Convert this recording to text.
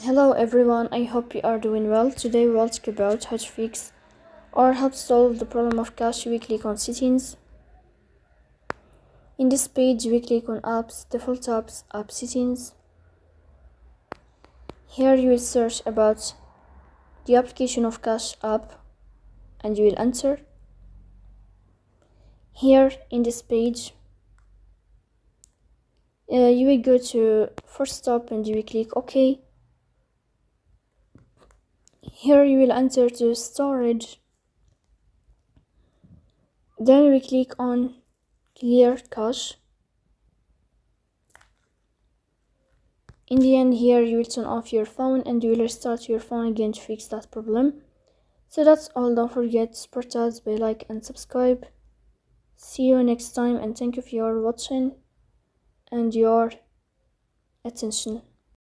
Hello everyone, I hope you are doing well. Today we'll talk about how to fix or how to solve the problem of cache. We click on settings. In this page we click on apps, default apps, app settings. Here you will search about the application of cache app and you will enter. Here in this page you will go to first stop and you will click OK. Here you will enter to storage. Then we click on clear cache. In the end, here you will turn off your phone and you will restart your phone again to fix that problem. So that's all. Don't forget to support us by like and subscribe. See you next time and thank you for your watching and your attention.